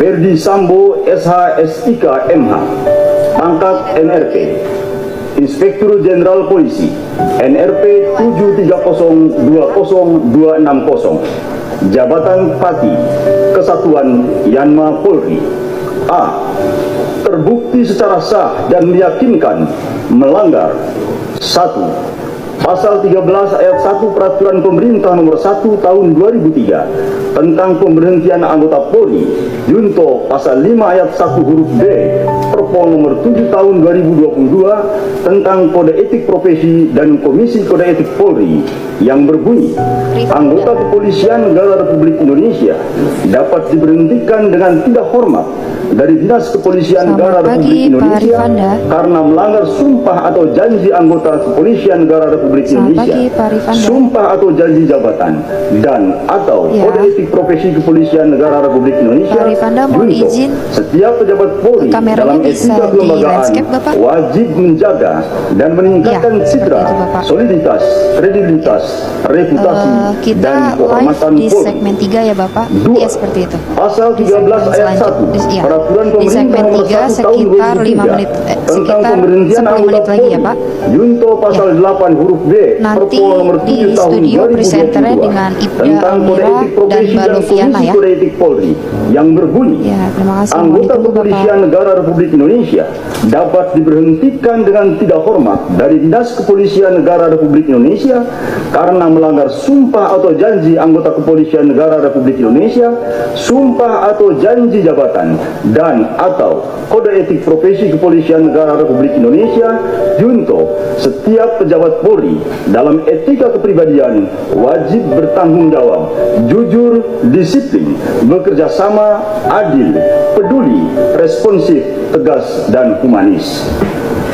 Ferdi Sambo SH/SIK MH, pangkat NRP, Inspektur Jenderal Polisi, NRP 73020260, jabatan Pati, Kesatuan Yanma Polri. A. Terbukti secara sah dan meyakinkan melanggar 1. Pasal 13 ayat 1 Peraturan Pemerintah Nomor 1 Tahun 2003 tentang pemberhentian anggota Polri, junto Pasal 5 ayat 1 huruf B Perpol Nomor 7 Tahun 2022 tentang Kode Etik Profesi dan Komisi Kode Etik Polri yang berbunyi, anggota kepolisian negara Republik Indonesia dapat diberhentikan dengan tidak hormat dari Dinas Kepolisian Negara Republik Indonesia karena melanggar sumpah atau janji anggota kepolisian negara Republik Indonesia, sumpah atau janji jabatan, dan atau Kode Etik Profesi Kepolisian Negara Republik Indonesia. Junto, setiap pejabat Polri dalam etika kelembagaan wajib menjaga dan meningkatkan citra, soliditas, kredibilitas, reputasi, dan kehormatan di Polri. segmen 3 ya Bapak. 2. Ya seperti itu. Pasal 13 ayat 1 Peraturan Di segmen Pemerintah 3 Nomor 1 Tahun sekitar 5 2003 menit, tentang sekitar pemberhentian 10 anggota menit lagi Polri, ya Pak. junto Pasal 8 huruf B Nanti Perpol Nomor 7 di Tahun studio presenternya 2022 dengan Ibda tentang Kode Almira Etik dan Profesi Mbak dan Lufiana Komisi ya. Kode Etik Polri yang berbunyi, Ya, terima kasih. Mohon anggota ditunggu, kepolisian Bapak. negara Republik Indonesia dapat diberhentikan dengan tidak hormat dari Dinas Kepolisian Negara Republik Indonesia karena melanggar sumpah atau janji anggota kepolisian negara Republik Indonesia, sumpah atau janji jabatan, dan atau Kode Etik Profesi Kepolisian Negara Republik Indonesia. Junto, setiap pejabat Polri dalam etika kepribadian wajib bertanggung jawab, jujur, disiplin, bekerja sama, adil, peduli, responsif, tegas, dan humanis.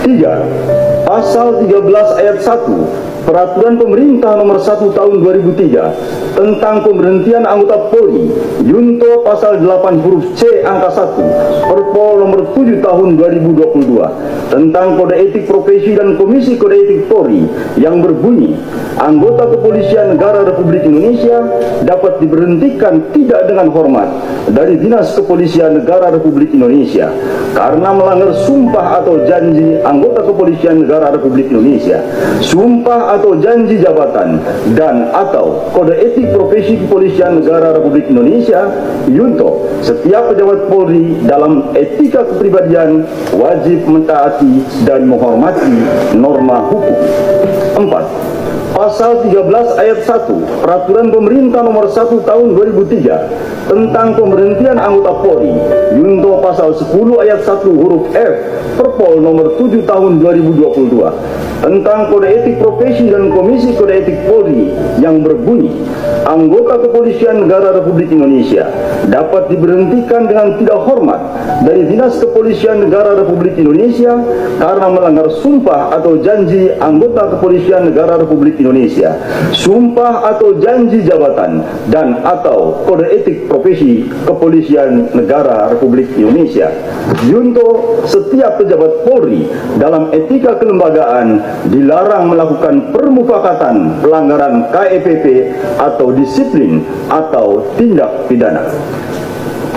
3. Pasal 13 ayat 1 Peraturan Pemerintah Nomor 1 Tahun 2003 tentang pemberhentian anggota Polri, junto Pasal 8 huruf C angka 1 Perpol Nomor 7 Tahun 2022 tentang Kode Etik Profesi dan Komisi Kode Etik Polri yang berbunyi, anggota kepolisian negara Republik Indonesia dapat diberhentikan tidak dengan hormat dari Dinas Kepolisian Negara Republik Indonesia karena melanggar sumpah atau janji anggota kepolisian negara Republik Indonesia, sumpah atau janji jabatan, dan atau Kode Etik Profesi Kepolisian Negara Republik Indonesia. Junto, setiap pejabat Polri dalam etika kepribadian wajib mentaati dan menghormati norma hukum. 4. Pasal 13 ayat 1 Peraturan Pemerintah Nomor 1 Tahun 2003 tentang pemberhentian anggota Polri, junto Pasal 10 ayat 1 huruf F Perpol Nomor 7 Tahun 2022 tentang Kode Etik Profesi dan Komisi Kode Etik Polri yang berbunyi, anggota kepolisian negara Republik Indonesia dapat diberhentikan dengan tidak hormat dari Dinas Kepolisian Negara Republik Indonesia karena melanggar sumpah atau janji anggota kepolisian negara Republik Indonesia, sumpah atau janji jabatan, dan atau Kode Etik Profesi Kepolisian Negara Republik Indonesia. Junto, setiap pejabat Polri dalam etika kelembagaan dilarang melakukan permufakatan, pelanggaran KEPP atau disiplin atau tindak pidana.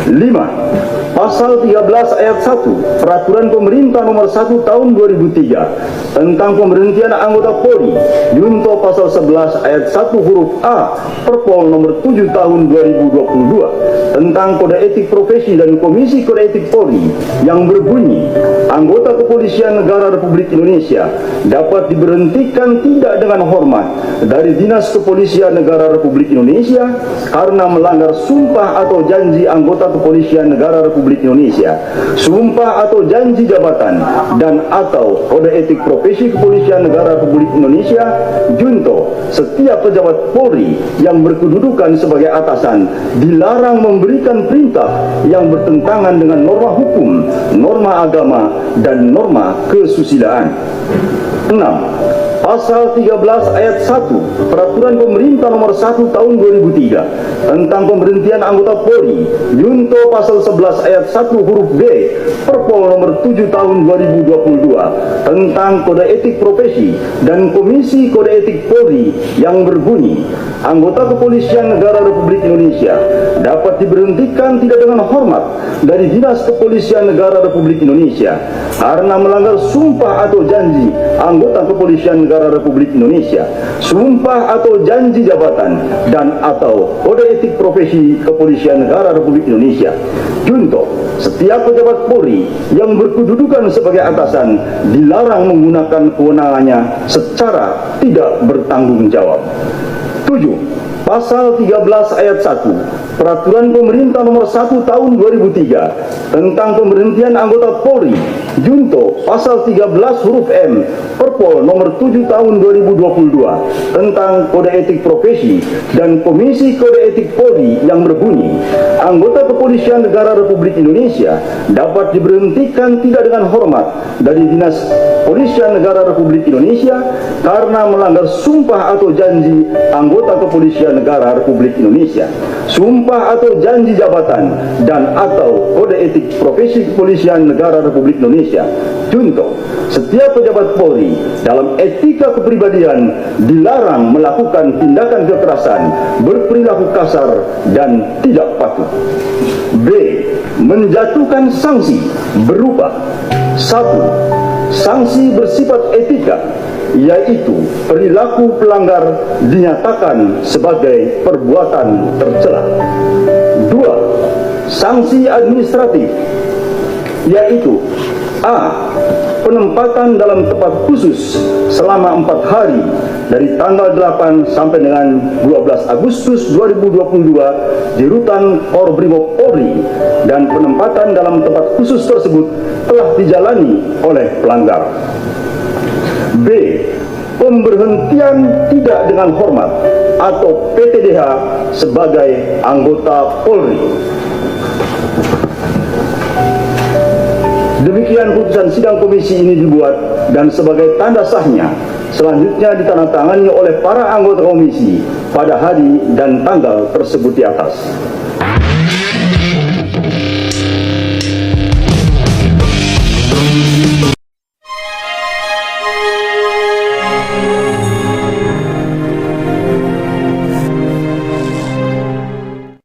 5. Pasal 13 ayat 1 Peraturan Pemerintah Nomor 1 Tahun 2003 tentang pemberhentian anggota Polri, junto Pasal 11 ayat 1 huruf A Perpol Nomor 7 Tahun 2022 tentang Kode Etik Profesi dan Komisi Kode Etik Polri yang berbunyi, anggota kepolisian negara Republik Indonesia dapat diberhentikan tidak dengan hormat dari Dinas Kepolisian Negara Republik Indonesia karena melanggar sumpah atau janji anggota kepolisian negara Republik Indonesia, sumpah atau janji jabatan, dan atau Kode Etik Profesi Kepolisian Negara Republik Indonesia. Junto, setiap pejabat Polri yang berkedudukan sebagai atasan dilarang memberikan perintah yang bertentangan dengan norma hukum, norma agama, dan norma kesusilaan. 6. Pasal 13 ayat 1 Peraturan Pemerintah Nomor 1 Tahun 2003 tentang pemberhentian anggota Polri, junto pasal 11 ayat 1 huruf B Perpol Nomor 7 Tahun 2022 tentang Kode Etik Profesi dan Komisi Kode Etik Polri yang berbunyi, anggota Kepolisian Negara Republik Indonesia dapat diberhentikan tidak dengan hormat dari Dinas Kepolisian Negara Republik Indonesia karena melanggar sumpah atau janji anggota Kepolisian Negara Republik Indonesia, sumpah atau janji jabatan dan atau kode etik profesi Kepolisian Negara Republik Indonesia. Junto, setiap pejabat Polri yang berkedudukan sebagai atasan dilarang menggunakan kewenangannya secara tidak bertanggung jawab. 7. Pasal 13 ayat 1 Peraturan Pemerintah Nomor 1 Tahun 2003 tentang pemberhentian anggota Polri, junto pasal 13 huruf M Perpol Nomor 7 Tahun 2022 tentang Kode Etik Profesi dan Komisi Kode Etik Polri yang berbunyi, anggota Kepolisian Negara Republik Indonesia dapat diberhentikan tidak dengan hormat dari Dinas Kepolisian Negara Republik Indonesia karena melanggar sumpah atau janji anggota Kepolisian Negara Republik Indonesia, sumpah atau janji jabatan dan atau kode etik profesi Kepolisian Negara Republik Indonesia. Junto, setiap pejabat Polri dalam etika kepribadian dilarang melakukan tindakan kekerasan, berperilaku kasar dan tidak patuh. B. Menjatuhkan sanksi berupa 1. Sanksi bersifat etika, yaitu perilaku pelanggar dinyatakan sebagai perbuatan tercela. 2. Sanksi administratif, yaitu A. Penempatan dalam tempat khusus selama 4 hari dari tanggal 8 sampai dengan 12 Agustus 2022 di Rutan Korbrimob Polri, dan penempatan dalam tempat khusus tersebut telah dijalani oleh pelanggar. B. Pemberhentian tidak dengan hormat atau PTDH sebagai anggota Polri. Demikian putusan sidang komisi ini dibuat dan sebagai tanda sahnya selanjutnya ditandatangani oleh para anggota komisi pada hari dan tanggal tersebut di atas.